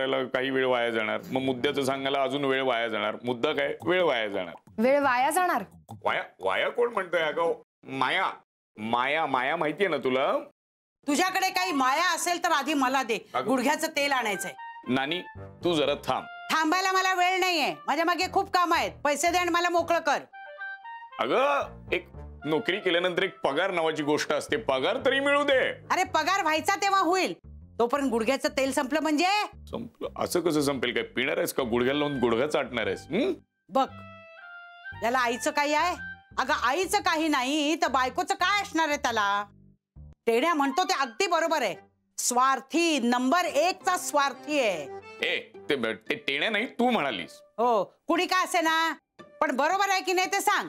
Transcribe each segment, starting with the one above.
करायला काही वेळ वाया जाणार, मग मुद्द्याचं सांगायला अजून वेळ वाया जाणार. मुद्दा काय, वेळ वाया जाणार. वेळ वाया जाणार? वाया वाया कोण म्हणतोय अगं? माया माया माया माहितीये ना तुला? तुझ्याकडे काही माया असेल तर आधी मला दे. गुडघ्याचं तेल आणायचंय. नानी तू जरा थांब. थांबायला मला वेळ नाहीये. माझ्या मागे खूप काम आहेत. पैसे दे आणि मला मोकळं कर. अगं एक नोकरी केल्यानंतर एक पगार नावाची गोष्ट असते. पगार तरी मिळू दे. अरे पगार व्हायचा तेव्हा होईल. तोपर्यंत गुडघ्याचं तेल संपलं म्हणजे? संपलं? असं कसं संपेल? काय पिणार आहेस का? गुडघ्याला लावून गुडघा चाटणार आहेस? बघ याला आईचं काही आहे? अगं आईचं काही नाही तर बायकोचं काय असणार आहे त्याला? टेण्या म्हणतो ते अगदी बरोबर आहे. स्वार्थी, नंबर 1 चा स्वार्थी आहे. ते टेण्या नाही, तू म्हणालीस. हो कुणी काय असे ना, पण बरोबर आहे की नाही ते सांग.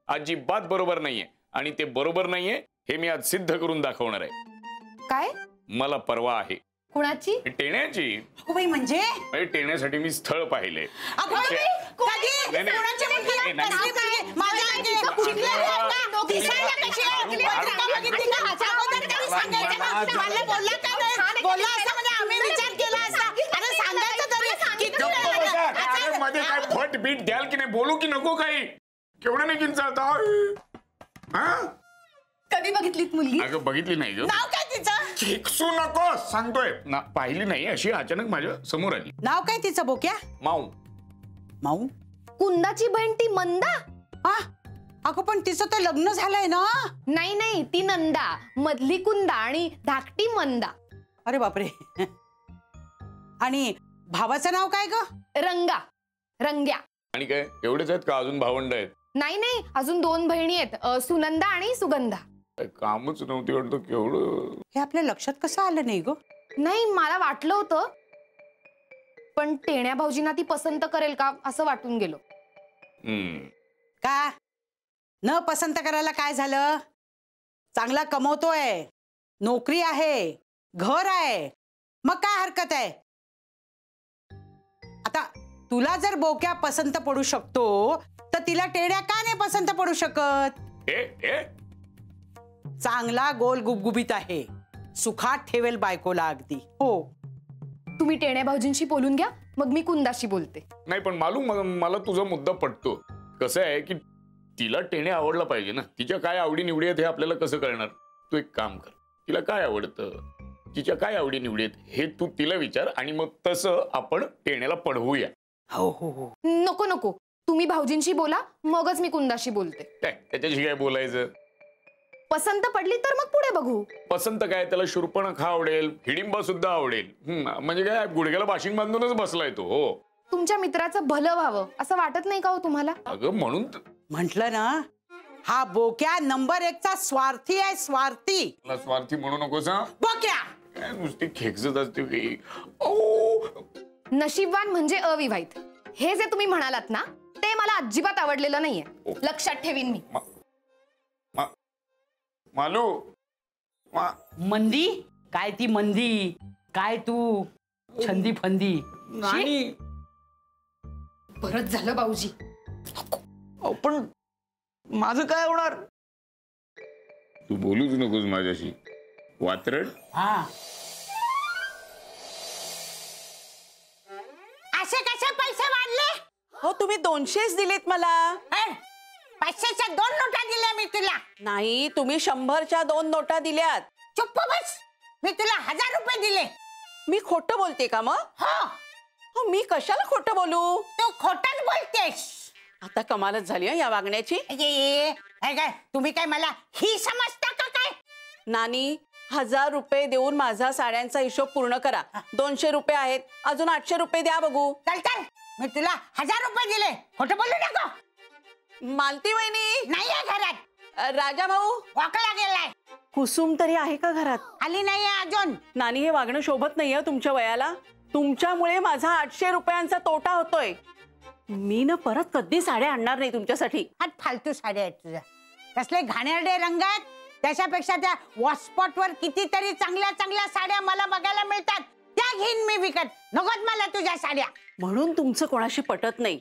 अजिबात बरोबर नाहीये. आणि ते बरोबर नाहीये हे मी आज सिद्ध करून दाखवणार आहे. काय? मला परवा आहे. कुणाची? टेण्याची. म्हणजे टेण्यासाठी मी स्थळ पाहिले. मध्ये काय फट बीट द्याल की नाही? बोलू की नको? काही केवढं नाही किंचाळता? कधी बघितलीत मुलगी? अगं बघितली नाही ग. नाव काय तिचं? खेकसू नको सांगतोय ना. पाहिली नाही, अशी अचानक माझ्या समोर आली. नाव काय तिचं बोक्या? माऊ. माऊ? कुंदाची बहीण ती मंदा? अगं पण तिचं तर लग्न झालंय ना. नाही नाही ती नंदा, मधली कुंदा आणि धाकटी मंदा. अरे बापरे. आणि भावाचं नाव काय ग? रंगा. रंग्या. आणि काय एवढेच आहेत का? अजून भावंड आहेत? नाही नाही अजून 2 बहिणी आहेत, सुनंदा आणि सुगंधा. कामच नव्हती वाटतं. केवढं हे आपल्या लक्षात कसं आलं नाही ग? नाही मला वाटलं होतं, पण टेण्या भाऊजींना ती पसंत करेल का असं वाटून गेलो. का न पसंत करायला काय झालं? चांगला कमवतोय, नोकरी आहे, घर आहे, मग काय हरकत आहे? आता तुला जर बोक्या पसंत पडू शकतो तर तिला टेण्या का नाही पसंत पडू शकत? चांगला गोल गुबगुबीत आहे, सुखात ठेवेल बायकोला अगदी. हो तुम्ही टेण्या भाऊजींशी बोलून घ्या, मग मी कुंदाशी बोलते. नाही पण मला तुझा मुद्दा पटतो. कसं आहे की तिला टेण्या आवडला पाहिजे ना. तिच्या काय आवडी निवडी आहेत हे आपल्याला कसं कळणार? तू एक काम कर, तिला काय आवडतं, तिच्या काय आवडी निवडी आहेत हे तू तिला विचार आणि मग तसं आपण टेण्याला पढवूया. हो हो हो. नको नको, तुम्ही भाऊजींशी बोला, मगच मी कुंदाशी बोलते. त्याच्याशी काय बोलायचं? पसंत पडली तर मग पुढे बघू. पसंत काय, त्याला शूर्पणखा आवडेल, हिडिंबा सुद्धा आवडेल. म्हणजे काय गुडघ्याला बाशिंग बांधूनच बसलाय तो. हो तुमच्या मित्राचं भलं व्हावं असं वाटत नाही का हो तुम्हाला? अगं म्हणून म्हंटल ना, हा बोक्या नंबर 1 चा स्वार्थी आहे. स्वार्थी. मला स्वार्थी म्हणू नकोस. बोक्या काय नुसती खेकसत असते की. नशीबवान म्हणजे अविवाहित, हे जे तुम्ही म्हणालात ना ते मला अजिबात आवडलेलं नाहीये. लक्षात ठेवीन मी. मालू मंदी काय? ती मंदी काय? तू छंदी फंदी. नाही. परत झालं भाऊजी. पण माझं काय होणार? तू बोलूच नकोस माझ्याशी वात्रट. असे कसे पैसे वाढले? हो तुम्ही 200च दिलेत मला. 500च्या 2 नोटा दिल्या मी तुला. नाही तुम्ही 100च्या 2 नोटा दिल्यात. चुप्प बस. मी तुला 1000 रुपये दिले. मी खोटं बोलते का मग? हो मी कशाला खोटं बोलू? तू खोटच बोलतेस. आता कमालच झाली या वागण्याची. काय तुम्ही काय मला ही समजता का काय? नानी 1000 रुपये देऊन माझा साड्यांचा हिशोब पूर्ण करा. 200 रुपये आहेत, अजून 800 रुपये द्या बघू. चल चल, मी तुला 1000 रुपये दिले. खोटं बोलू नको. मालती वहिनी नाही आहे घरात. राजा भाऊ वाकला गेलाय. कुसुम तरी आहे का घरात? आली नाहीये अजून. नानी हे वागणं शोभत नाहीये तुमच्या वयाला. तुमच्यामुळे माझा 800 रुपयांचा तोटा होतोय. मी ना परत कधी साड्या आणणार नाही तुमच्यासाठी. फालतू साड्या आहेत तुझ्या. कसले घाणेरडे रंग आहेत. त्याच्यापेक्षा त्या वॉटस्पॉट वर कितीतरी चांगल्या चांगल्या साड्या मला बघायला मिळतात. त्या घेईन मी विकत. नकोत मला तुझ्या साड्या. म्हणून तुमचं कोणाशी पटत नाही.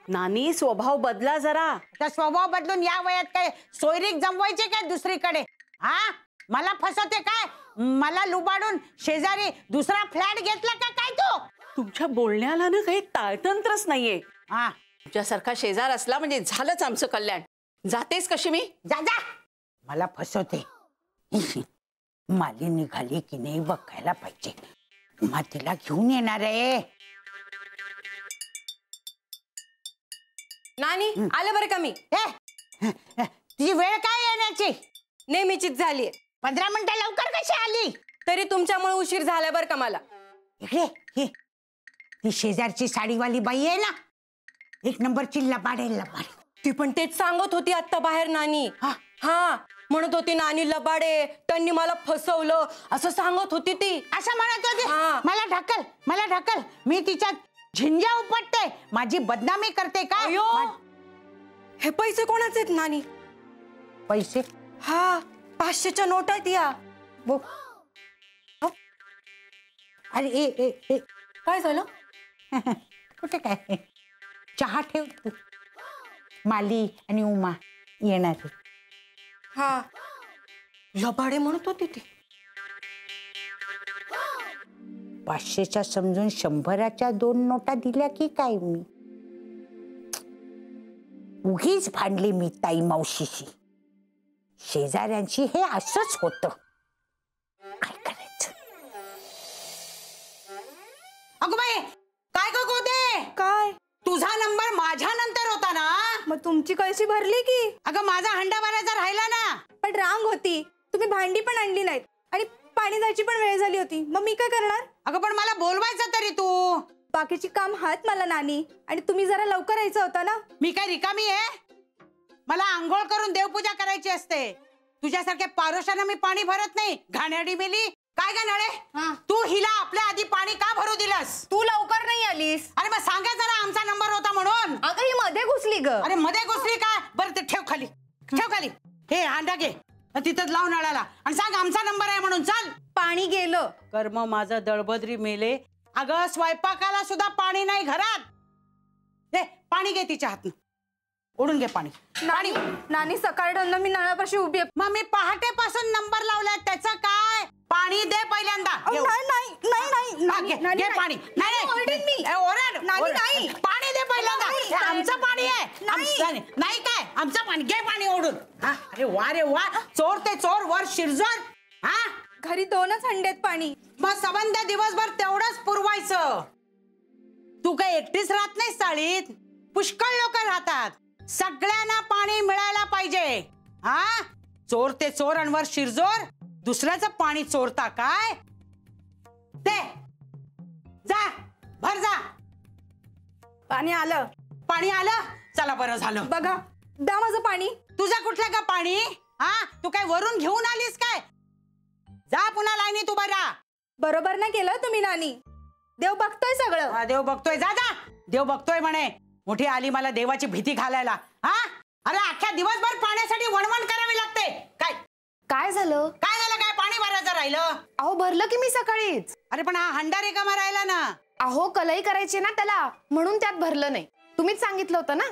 नानी स्वभाव बदला जरा. त्या स्वभाव बदलून या वयात काय सोयरीक जमवायचे काय दुसरीकडे? मला फसवते काय? मला लुबाडून शेजारी दुसरा फ्लॅट घेतला का काय तू? तुमच्या बोलण्याला ना काही ताळतंत्रच नाहीये. हा तुझ्यासारखा शेजार असला म्हणजे झालंच आमचं कल्याण. जातेस कशी मी? जा जा, मला फसवते. माली निघाली की नाही बघायला पाहिजे. मग तिला घेऊन येणार आहे. नानी आले बरं का मी. तुझी वेळ काय येण्याची? नेहमीचीच झालीये. 15 मिनिटं लवकर कशी आली? तरी तुमच्यामुळे उशीर झाला बरं का मला. इकडे हे, ती शेजारची साडीवाली बाई आहे ना, 1 नंबरची लबाड आहे, लबाड. ती पण तेच सांगत होती आता बाहेर नानी. हा. हा म्हणत होती नानी लबाडे, त्यांनी मला फसवलं असं सांगत होती ती. असं म्हणत होती. हा. मला ढकल, मला ढकल. मी तिच्या झिंजा उपटते, माझी बदनामी करते काय? अयो, हे पैसे कोणाचे आहेत नानी? पैसे? हा 500च्या नोट आहेत या. अरे ए काय झालं? कुठे काय? चहा ठेव तू. माली आणि उमा येणार आहे. हा लबाडे म्हणत होती ती. 500च्या समजून 100च्या 2 नोटा दिल्या की काय? मी उगीच भांडली मी ताई मावशीशी. शेजाऱ्यांशी हे असंच होतं. काय करायचं? अगं बाई, काय गो गोदे? काय? तुझा नंबर माझ्या नंतर होता ना? मग तुमची कळशी भरली की? अगं माझा हंडा भरायचा राहिला ना. पण रांग होती, तुम्ही भांडी पण आणली नाहीत आणि पाणी जायची पण वेळ झाली होती. मग मी काय करणार? अगं पण मला बोलवायचं तरी तू. बाकीची काम हात मला नानी, आणि तुम्ही जरा लवकर यायचं होतं ना. मी काय रिकामी आहे? मला आंघोळ करून देवपूजा करायची असते. तुझ्यासारख्या पारोशांना मी पाणी भरत नाही. घाणेरडी मेली काय गा नळे? तू हिला आपल्या आधी पाणी का भरू दिलंस? तू लवकर नाही आलीस. अरे मग सांगायचं ना आमचा नंबर होता म्हणून. अगं ही मध्ये घुसली ग. अरे मध्ये घुसली काय? बरं ते ठेव खाली, ठेव खाली. हे हांडा घे, तिथंच लाव नळाला आणि सांग आमचा नंबर आहे म्हणून. चाल. पाणी गेलं. कर्म माझं दळबद्री मेले. अगं स्वयंपाकाला सुद्धा पाणी नाही घरात. दे पाणी घे तिच्या हातनं. ओढून घे पाणी. नानी नानी सकाळी मी नळापाशी उभी आहे. मग मी पहाटेपासून नंबर लावलाय, त्याचं काय? पाणी दे पहिल्यांदा. नाही नाही नाही घे पाणी. नाही ओरडेन मी. ओरड. नानी, नाही. पाणी दे पहिल्यांदा. नाही, हे आमचं पाणी आहे. नाही. नाही काय? आमचं पाणी घे, पाणी ओढून. हा अरे वा रे वा. चोर ते चोर, वर शिरजोर. हा घरी 2च हंडेत पाणी. मग संबंध दिवसभर तेवढंच पुरवायचं. तू काय एकटीच राहत नाही चाळीत, पुष्कळ लोक राहतात. सगळ्यांना पाणी मिळायला पाहिजे. हा चोर ते चोर आणि वर शिरजोर. दुसऱ्याचं पाणी चोरता काय? ते जा भर जा. पाणी आलं. पाणी आलं. चला बरं झालं. बघा द्या माझं पाणी. तुझं कुठलं का पाणी? हा तू काय वरून घेऊन आलीस काय? जा पुन्हा लाईनीत उभा राहा. बरोबर नाही केलं तुम्ही नानी. देव बघतोय सगळं. हा, देव बघतोय. जा जा. देव बघतोय म्हणे. मोठी आली मला देवाची भीती घालायला. हा अरे अख्ख्या दिवसभर पाण्यासाठी वणवण करावी लागते. काय काय झालं? काय झालं? काय पाणी भरायचं राहिलं? अहो भरलं की मी सकाळीच. अरे पण हा हंडा रिकामा राहिला ना. अहो कलई करायची ना त्याला, म्हणून त्यात भरलं नाही. तुम्हीच सांगितलं होतं ना.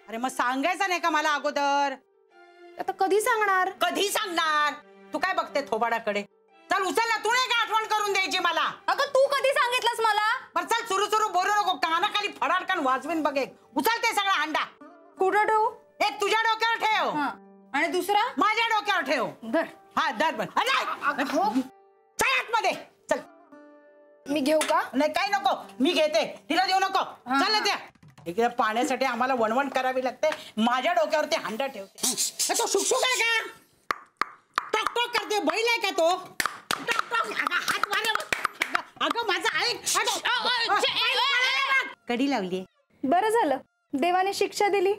अरे मग सांगायचं नाही का मला अगोदर? आता कधी सांगणार? कधी सांगणार? तू काय बघते थोबाडाकडे? चल उचल ना. तू नाही का आठवण करून द्यायची मला? अगं तू कधी सांगितलंस मला? बरं चल सुरू सुरू बोलू नको. कानाखाली फडाडकन वाजवीन बघ. एक उचलते सगळा हंडा. कुठं ठेवू? एक तुझ्या डोक्यावर ठेव. आणि दुसरा माझ्या डोक्यावर ठेव. धर. हा दर पण. चल आतमध्ये चल. मी घेऊ का? नाही काही नको. मी घेते. तिला देऊ नको. चल त्या इकडे पाण्यासाठी आम्हाला वणवण करावी लागते. माझ्या डोक्यावर ते हंडा ठेवते. तो सुकसुक आहे का? टॉक टॉक करते. बैल आहे का तो? Talk talk. हात मारे. अगं माझं ऐक. कडी लावली. बरं झालं देवाने शिक्षा दिली.